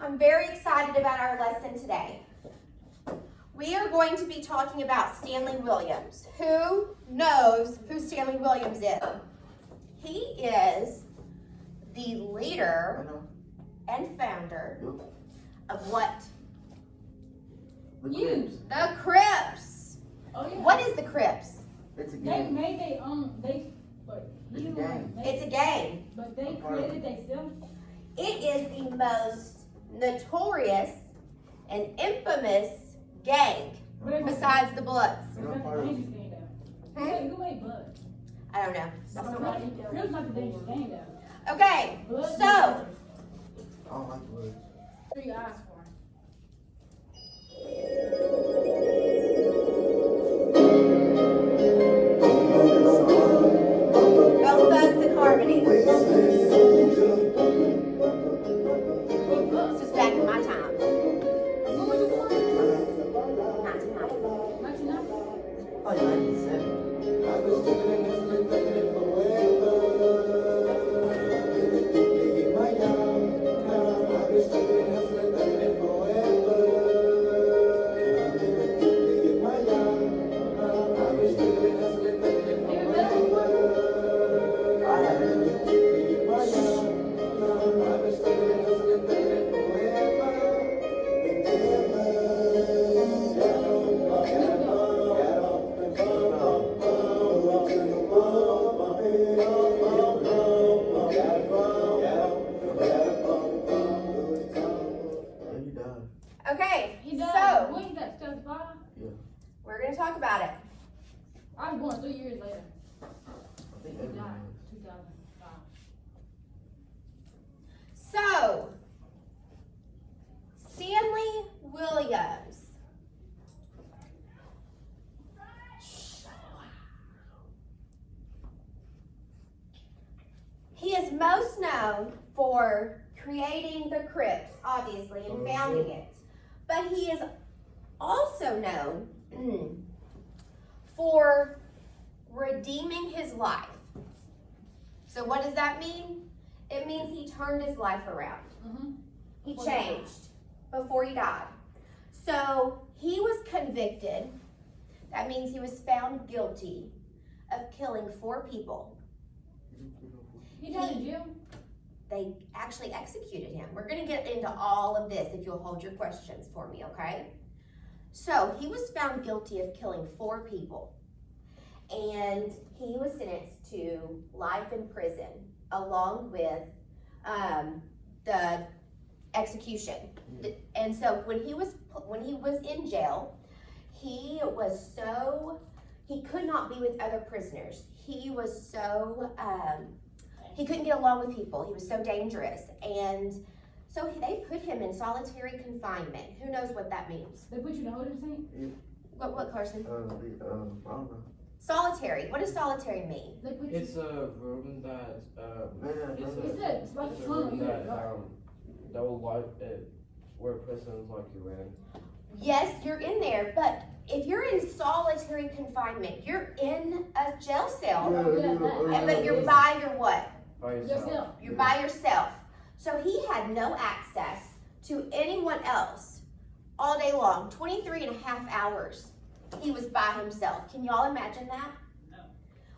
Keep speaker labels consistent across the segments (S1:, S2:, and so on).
S1: I'm very excited about our lesson today. We are going to be talking about Stanley Williams. Who knows who Stanley Williams is? He is the leader and founder of what? The Crips.
S2: Oh, yeah.
S1: What is the Crips?
S3: It's a
S2: They
S3: game.
S2: made their own.
S3: It's a game.
S1: It's a game.
S2: But they created themselves.
S1: It is the most notorious and infamous gang besides the Bloods.
S2: It's not the dangerous gang though. Who made Blood?
S1: I don't know. That's not right.
S2: Crib's not the dangerous gang though.
S1: Okay,
S2: Blood's
S1: so
S2: dangerous.
S3: I don't like the words.
S2: 3 eyes for him.
S1: Bone Thugs and Harmony. This was back in my time.
S2: When was you born?
S1: 1990.
S2: 1990.
S3: Oh, yeah, 97.
S1: Okay,
S2: He died.
S1: so
S2: When he got 75?
S1: we're going to talk about it.
S2: I was born 3 years later.
S3: I think
S2: He
S3: everyone
S2: died.
S3: was.
S2: 2005.
S1: So, Stanley Williams. He is most known for creating the Crips, obviously, and founding it. But he is also known for redeeming his life. So what does that mean? It means he turned his life around. He changed before he died. So he was convicted. That means he was found guilty of killing 4 people.
S2: He died in jail?
S1: They actually executed him. We're going to get into all of this if you'll hold your questions for me, okay? So he was found guilty of killing 4 people. And he was sentenced to life in prison along with the execution. And so when he was in jail, he could not be with other prisoners. He was so he couldn't get along with people. He was so dangerous. And so they put him in solitary confinement. Who knows what that means?
S2: They put you in the holding tank?
S1: What, Carson?
S3: I don't know.
S1: Solitary. What does solitary mean?
S2: They put you.
S4: It's a room that
S2: It's like
S4: it's
S2: a
S4: a
S2: tunnel
S4: room
S2: here.
S4: that will lock it where prisons lock you in.
S1: Yes, you're in there, but if you're in solitary confinement, you're in a jail cell. But you're by your what?
S4: By yourself.
S2: Yourself.
S1: You're by yourself. So he had no access to anyone else all day long. 23 and a half hours he was by himself. Can y'all imagine that?
S2: No.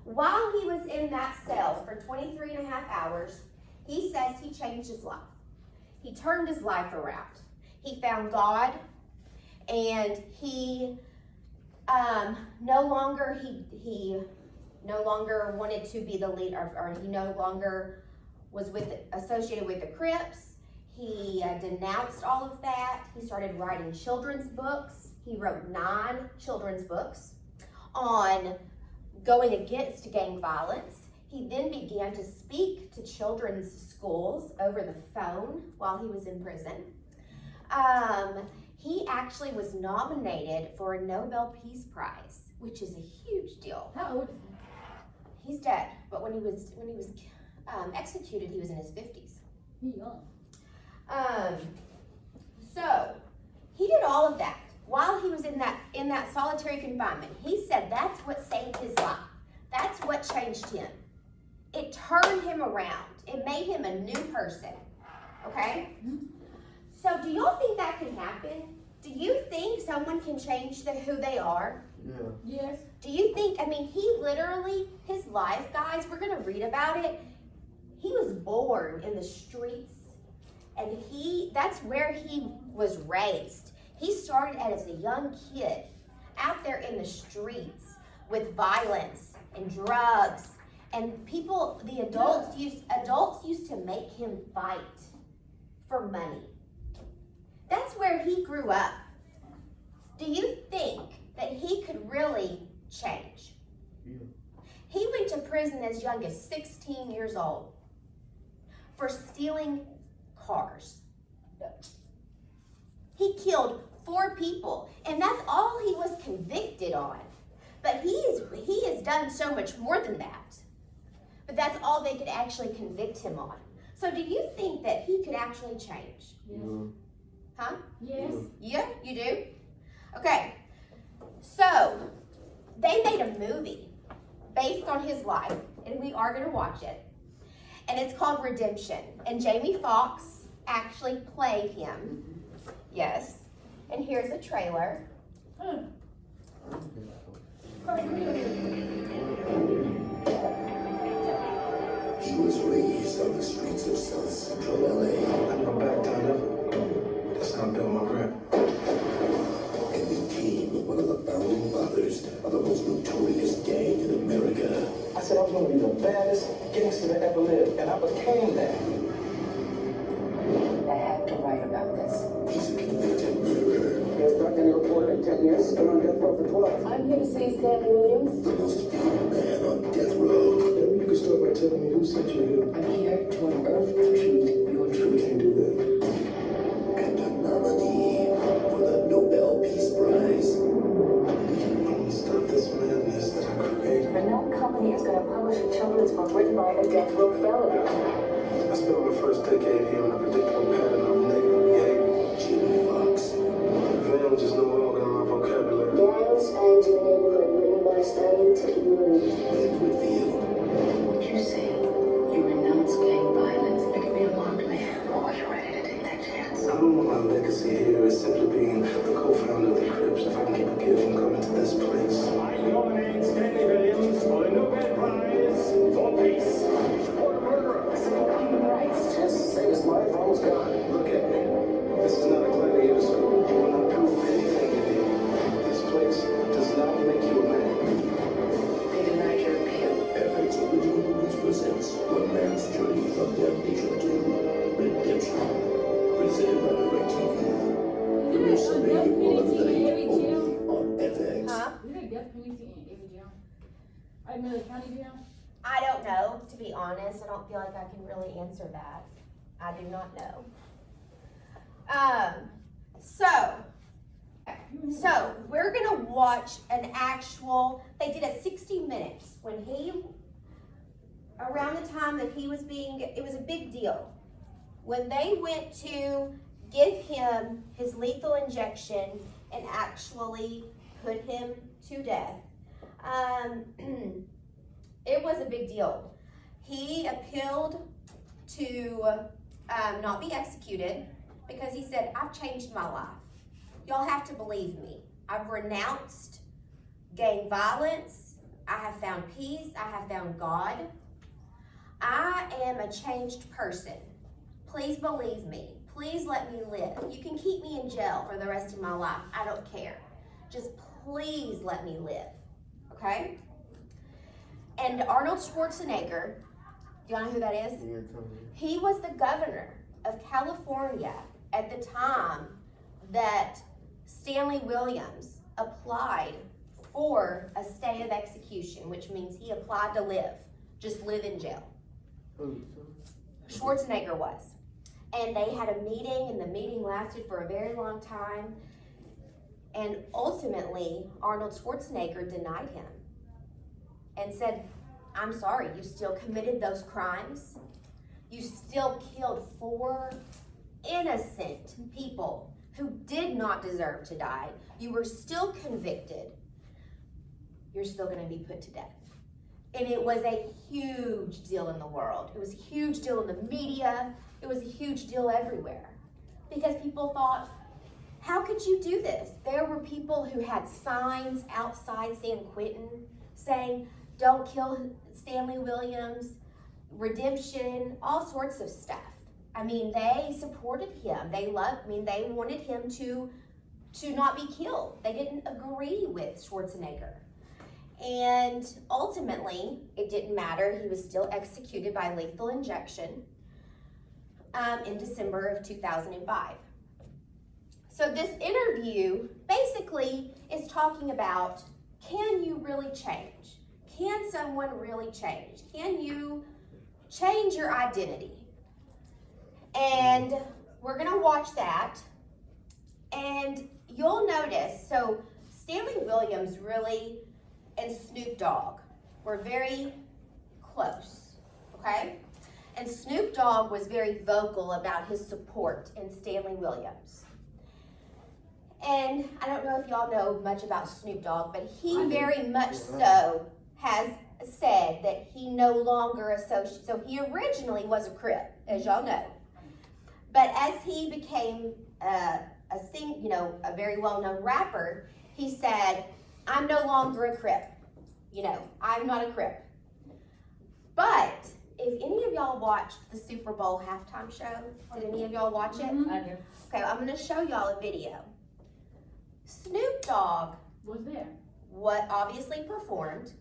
S1: While he was in that cell for 23 and a half hours, he says he changed his life. He turned his life around. He found God, and he no longer wanted to be the leader, or he no longer was associated with the Crips. He denounced all of that. He started writing children's books. He wrote 9 children's books on going against gang violence. He then began to speak to children's schools over the phone while he was in prison. He actually was nominated for a Nobel Peace Prize, which is a huge deal.
S2: How old is he?
S1: He's dead, but when he was executed, he was in his 50s.
S2: He young.
S1: So he did all of that while he was in that solitary confinement. He said that's what saved his life. That's what changed him. It turned him around. It made him a new person. Okay? So do y'all think that can happen? Do you think someone can change who they are?
S3: Yeah.
S2: Yes.
S1: Do you think, I mean, he literally, his life, guys, we're going to read about it. He was born in the streets, and that's where he was raised. He started as a young kid out there in the streets with violence and drugs, and people, the adults used to make him fight for money. That's where he grew up. Do you think that he could really change?
S3: Yeah.
S1: He went to prison as young as 16 years old for stealing cars. He killed 4 people, and that's all he was convicted on. But he has done so much more than that. But that's all they could actually convict him on. So do you think that he could actually change?
S2: Yes.
S1: Huh?
S2: Yes.
S1: Yeah, you do? Okay, so they made a movie based on his life, and we are going to watch it. And it's called Redemption. And Jamie Foxx actually played him. Yes. And here's a trailer.
S5: He was raised on the streets of South Central LA.
S6: I never backed down ever. That's how I built my rap.
S5: And became one of the founding fathers of the most notorious gang in America.
S6: I said I was going to be the baddest gangster that ever lived, and I became that.
S7: I have to write about this.
S5: He's a convicted murderer.
S8: He's stuck in Newport at 10 years, still on death row for 12.
S7: I'm here to see Stanley Williams.
S5: The most feared man on death row.
S6: Maybe you can start by telling me who sent you here.
S7: I'm here to unearth the truth, your
S6: We
S7: truth.
S6: can't do that.
S5: And a nominee for the Nobel Peace Prize.
S6: I'm going to stop this madness that I created.
S7: Renowned company is going to publish a children's book written by a death row felon.
S6: I spent my first decade here in a predictable pattern of negative behavior.
S5: Jamie Foxx.
S6: Revenge is no longer in my vocabulary.
S9: Daniels finds your neighborhood written by Stanley to you.
S5: When revealed.
S7: What you say? You renounce gang violence. You can be a marked man. Or are you ready to take that chance?
S6: I don't know my legacy here is simply being the co-founder of the Crips. If I can keep a kid from coming to this place.
S10: I nominate Stanley Williams for the Nobel Prize for Peace. For murder.
S8: Human rights. Chance to save his life, almost gone.
S6: Look at me. This is not a gladiator school. You will not prove anything to me. This place does not make you a man.
S7: They denied your appeal.
S5: FX Original Movies presents One Man's Journey from Damnation to Redemption. Presented by DirecTV. Released on May 11th, only on FX.
S1: Huh?
S2: Is there a death penalty in every jail? I mean, the county jail?
S1: I don't know, to be honest. I don't feel like I can really answer that. I do not know. So we're gonna watch an actual, they did a 60 minutes when around the time that he was it was a big deal. When they went to give him his lethal injection and actually put him to death, it was a big deal. He appealed to not be executed because he said, I've changed my life. Y'all have to believe me. I've renounced gang violence. I have found peace. I have found God. I am a changed person. Please believe me. Please let me live. You can keep me in jail for the rest of my life. I don't care. Just please let me live. Okay? And Arnold Schwarzenegger, do you know who that is?
S3: Yeah, tell me.
S1: He was the governor of California at the time that Stanley Williams applied for a stay of execution, which means he applied to just live in jail.
S3: Who?
S1: Schwarzenegger was. And they had a meeting, and the meeting lasted for a very long time. And ultimately, Arnold Schwarzenegger denied him and said, I'm sorry, you still committed those crimes. You still killed 4 innocent people who did not deserve to die. You were still convicted. You're still going to be put to death. And it was a huge deal in the world. It was a huge deal in the media. It was a huge deal everywhere because people thought, how could you do this? There were people who had signs outside San Quentin saying, don't kill Stanley Williams, redemption, all sorts of stuff. I mean, they supported him. They wanted him to not be killed. They didn't agree with Schwarzenegger. And ultimately, it didn't matter. He was still executed by lethal injection in December of 2005. So this interview basically is talking about, can you really change? Can someone really change? Can you change your identity? And we're gonna watch that. And you'll notice, so Stanley Williams really and Snoop Dogg were very close, okay? And Snoop Dogg was very vocal about his support in Stanley Williams. And I don't know if y'all know much about Snoop Dogg, but he very much so has said that he no longer associates, so he originally was a Crip, as y'all know. But as he became a very well-known rapper, he said, I'm no longer a Crip. I'm not a Crip. But if any of y'all watched the Super Bowl halftime show, did any of y'all watch it?
S2: I do.
S1: Okay, I'm gonna show y'all a video. Snoop Dogg
S2: Was there?
S1: what obviously performed,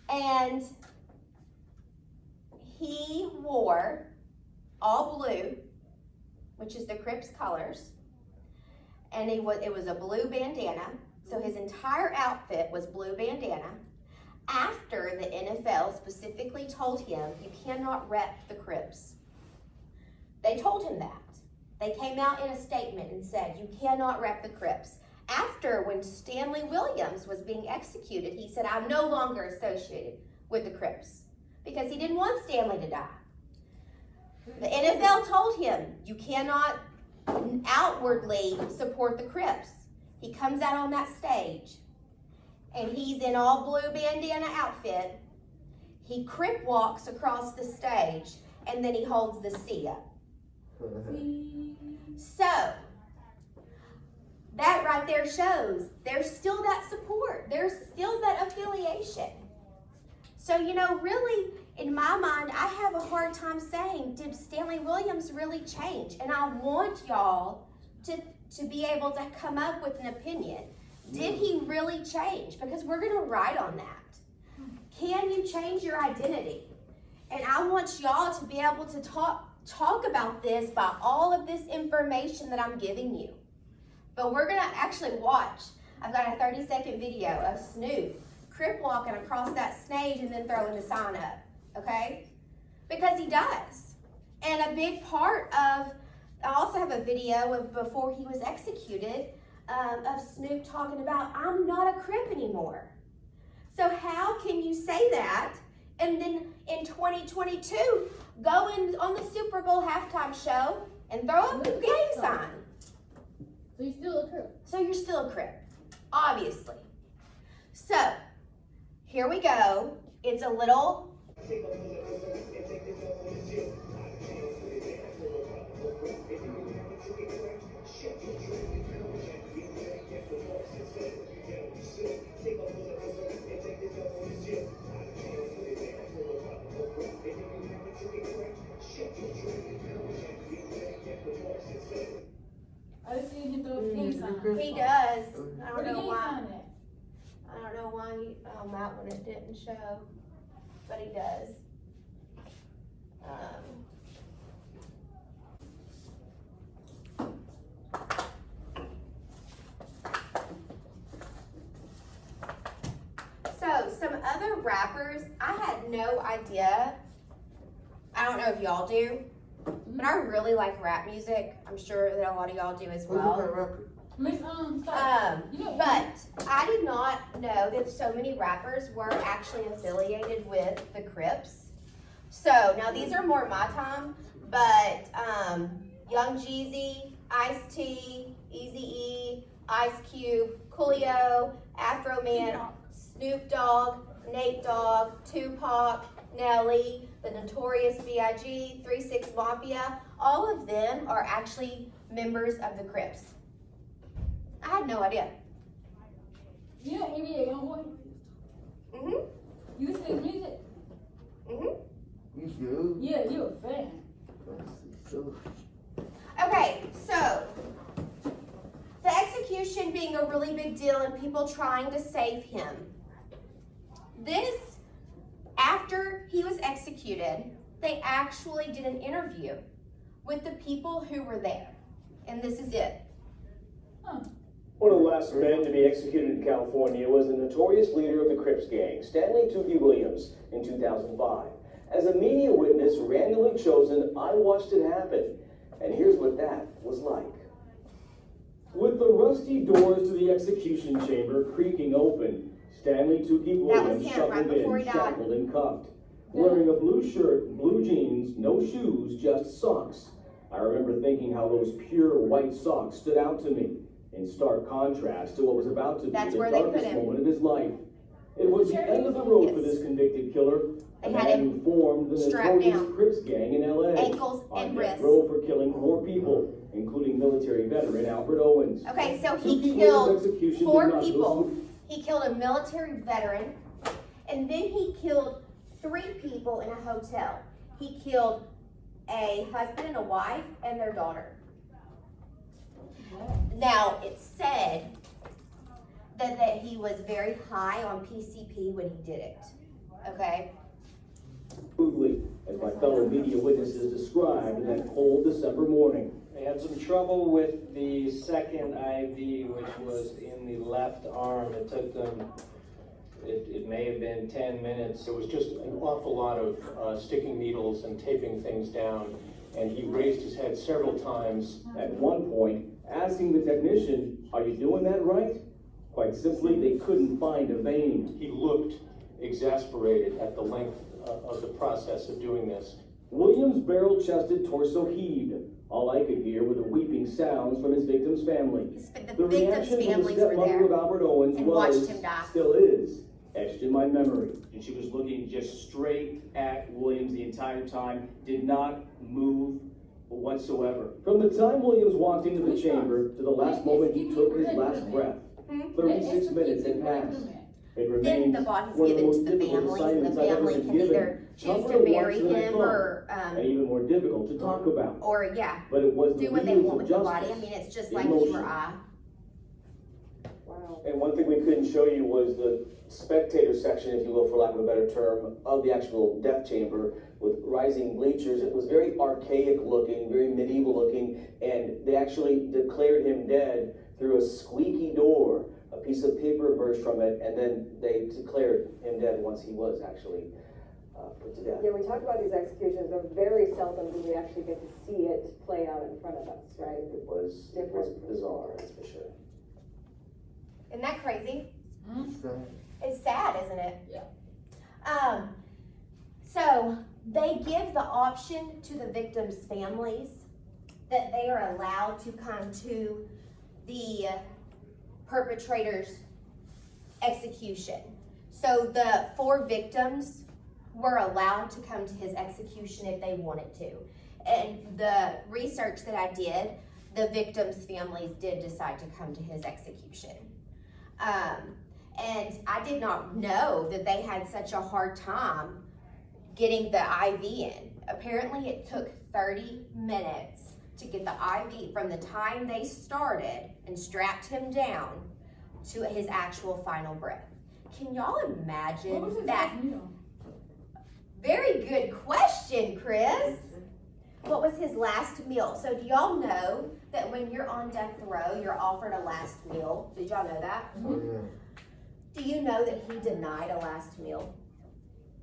S1: and he wore all blue, which is the Crips colors, and it was a blue bandana. So his entire outfit was blue bandana. After the NFL specifically told him, you cannot rep the Crips. They told him that. They came out in a statement and said, you cannot rep the Crips. After, when Stanley Williams was being executed, he said, I'm no longer associated with the Crips, because he didn't want Stanley to die. The NFL told him, you cannot outwardly support the Crips. He comes out on that stage, and he's in all blue bandana outfit. He Crip walks across the stage, and then he holds the C up. So, that right there shows there's still that support. There's still that affiliation. So, really, in my mind, I have a hard time saying, did Stanley Williams really change? And I want y'all to be able to come up with an opinion. Did he really change? Because we're going to write on that. Can you change your identity? And I want y'all to be able to talk about this by all of this information that I'm giving you. But we're gonna actually watch. I've got a 30-second video of Snoop Crip walking across that stage and then throwing the sign up, okay? Because he does. And a big part of, I also have a video of before he was executed of Snoop talking about, I'm not a Crip anymore. So how can you say that and then in 2022 go in on the Super Bowl halftime show and throw up a gang sign?
S2: So you're still a Crip?
S1: So you're still a Crip, obviously. So here we go. It's a little.
S2: I see him throw a gang sign.
S1: He does. I
S2: Where
S1: don't
S2: the
S1: know
S2: gang
S1: why.
S2: sign at?
S1: I don't know why on that one it didn't show, but he does. So some other rappers, I had no idea. I don't know if y'all do, but I really like rap music. I'm sure that a lot of y'all do as well.
S2: Miss,
S1: But I did not know that so many rappers were actually affiliated with the Crips. So now these are more my time, but Young Jeezy, Ice-T, Eazy-E, Ice Cube, Coolio, Afro Man, Snoop Dogg, Nate Dogg, Tupac, Nelly, the Notorious B.I.G., 3 6 Mafia, all of them are actually members of the Crips. I had no idea.
S2: You know NBA Youngboy?
S1: Mhm.
S2: You listen to his music?
S1: Mhm.
S3: You do?
S2: Yeah, you're a fan.
S3: Sure.
S1: Okay, so the execution being a really big deal and people trying to save him. This, after he was executed, they actually did an interview with the people who were there. And this is it.
S10: One of the last men to be executed in California was the notorious leader of the Crips gang, Stanley Williams, in 2005. As a media witness randomly chosen, I watched it happen. And here's what that was like. With the rusty doors to the execution chamber creaking open, Stanley Williams
S1: him, right
S10: shuffled
S1: before
S10: in,
S1: he died.
S10: shackled and cuffed. Wearing a blue shirt, blue jeans, no shoes, just socks. I remember thinking how those pure white socks stood out to me, in stark contrast to what was about to be
S1: That's
S10: the
S1: where they put
S10: darkest
S1: him.
S10: moment of his life. It was the end of the road for
S1: Yes.
S10: this convicted killer,
S1: They
S10: a
S1: had
S10: man
S1: him
S10: who formed the
S1: strapped
S10: notorious
S1: down.
S10: Crips gang in LA,
S1: Ankles
S10: on
S1: and
S10: death
S1: wrists.
S10: row for killing 4 people, including military veteran Albert Owens.
S1: Okay, so
S10: Tuki
S1: he
S10: Williams'
S1: killed
S10: execution
S1: 4
S10: did not go
S1: people.
S10: smooth.
S1: He killed a military veteran, and then he killed 3 people in a hotel. He killed a husband and a wife and their daughter. Now, it's said that he was very high on PCP when he did it, okay?
S10: Smoothly, as my fellow media witnesses described that cold December morning.
S11: They had some trouble with the second IV, which was in the left arm. It took them, it may have been 10 minutes. There was just an awful lot of sticking needles and taping things down. And he raised his head several times.
S10: At one point, asking the technician, "Are you doing that right?" Quite simply, they couldn't find a vein.
S11: He looked exasperated at the length of the process of doing this.
S10: Williams' barrel-chested torso heaved. All I could hear were the weeping sounds from his victim's family.
S1: The victim's
S10: reaction from the
S1: families were
S10: stepmother
S1: there
S10: of Albert Owens
S1: and
S10: was,
S1: watched him die.
S10: still is, etched in my memory.
S12: And she was looking just straight at Williams the entire time, did not move whatsoever.
S10: From the time Williams walked into the chamber to the last moment he took his last breath, 36 minutes had passed. It
S1: Then
S10: remains
S1: the body's
S10: one of the
S1: given
S10: most
S1: to the
S10: difficult
S1: families, and the
S10: assignments I've ever
S1: family
S10: been
S1: can
S10: given.
S1: either choose
S10: Tougher
S1: to
S10: watch
S1: bury
S10: than I
S1: him
S10: thought, and even more difficult to talk about.
S1: or yeah,
S10: But it was the
S1: do what they
S10: wheels
S1: want
S10: of
S1: with the
S10: justice.
S1: body. I mean, it's just
S10: in
S1: like you or
S10: motion.
S1: I.
S8: Wow.
S10: And one thing we couldn't show you was the spectator section, if you will, for lack of a better term, of the actual death chamber with rising bleachers. It was very archaic looking, very medieval looking, and they actually declared him dead through a squeaky door. A piece of paper emerged from it, and then they declared him dead once he was actually put to death.
S13: Yeah, we talk about these executions, but very seldom do we actually get to see it play out in front of us, right?
S10: It was bizarre, that's for sure.
S1: Isn't that crazy?
S3: Sad.
S1: It's sad, isn't it?
S2: Yeah.
S1: So they give the option to the victims' families that they are allowed to come to the perpetrator's execution. So the 4 victims were allowed to come to his execution if they wanted to. And the research that I did, the victims' families did decide to come to his execution. And I did not know that they had such a hard time getting the IV in. Apparently it took 30 minutes to get the IV from the time they started and strapped him down to his actual final breath. Can y'all
S2: What was
S1: imagine
S2: his
S1: that?
S2: last meal?
S1: Very good question, Chris. What was his last meal? So do y'all know that when you're on death row, you're offered a last meal? Did y'all know that?
S3: Oh, yeah.
S1: Do you know that he denied a last meal?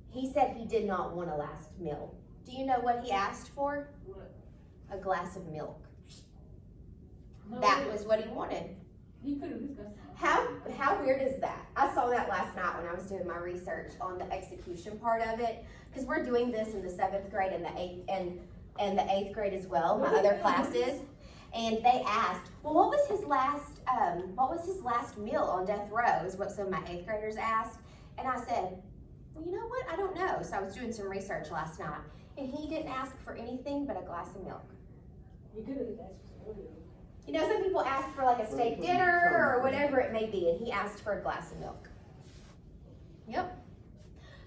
S1: He said he did not want a last meal. Do you know what he asked for?
S2: What?
S1: A glass of milk.
S2: No,
S1: That was what he wanted.
S2: he could have discussed that.
S1: How weird is that? I saw that last night when I was doing my research on the execution part of it, because we're doing this in the 7th grade and the 8th and the 8th grade as well, my other classes. And they asked, well, what was his last meal on death row? Is what some of my 8th graders asked. And I said, well, you know what? I don't know. So I was doing some research last night, and he didn't ask for anything but a glass of milk.
S2: You could have asked for some.
S1: You know, some people ask for like a steak dinner or whatever it may be, and he asked for a glass of milk. Yep.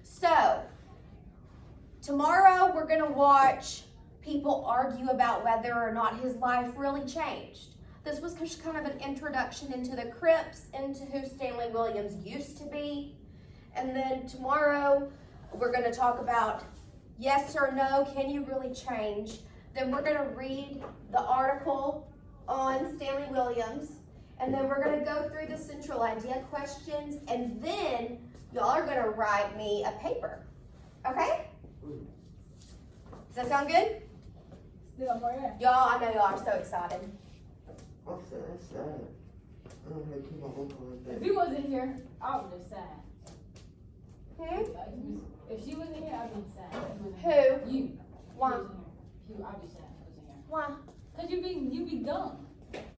S1: So, tomorrow we're going to watch people argue about whether or not his life really changed. This was just kind of an introduction into the Crips, into who Stanley Williams used to be. And then tomorrow we're going to talk about yes or no, can you really change? Then we're going to read the article on Stanley Williams. And then we're going to go through the central idea questions. And then y'all are going to write me a paper. Okay? Does that sound good? Y'all, I know y'all are so excited.
S3: I'm sad, that's sad. I don't have to keep my uncle like that.
S2: If he wasn't here, I would just sad.
S1: Hmm?
S2: If she wasn't here, I'd be sad.
S1: Who?
S2: You.
S1: Why?
S2: If you wasn't here. I'd be sad if she wasn't here.
S1: Why?
S2: Cause you be gone.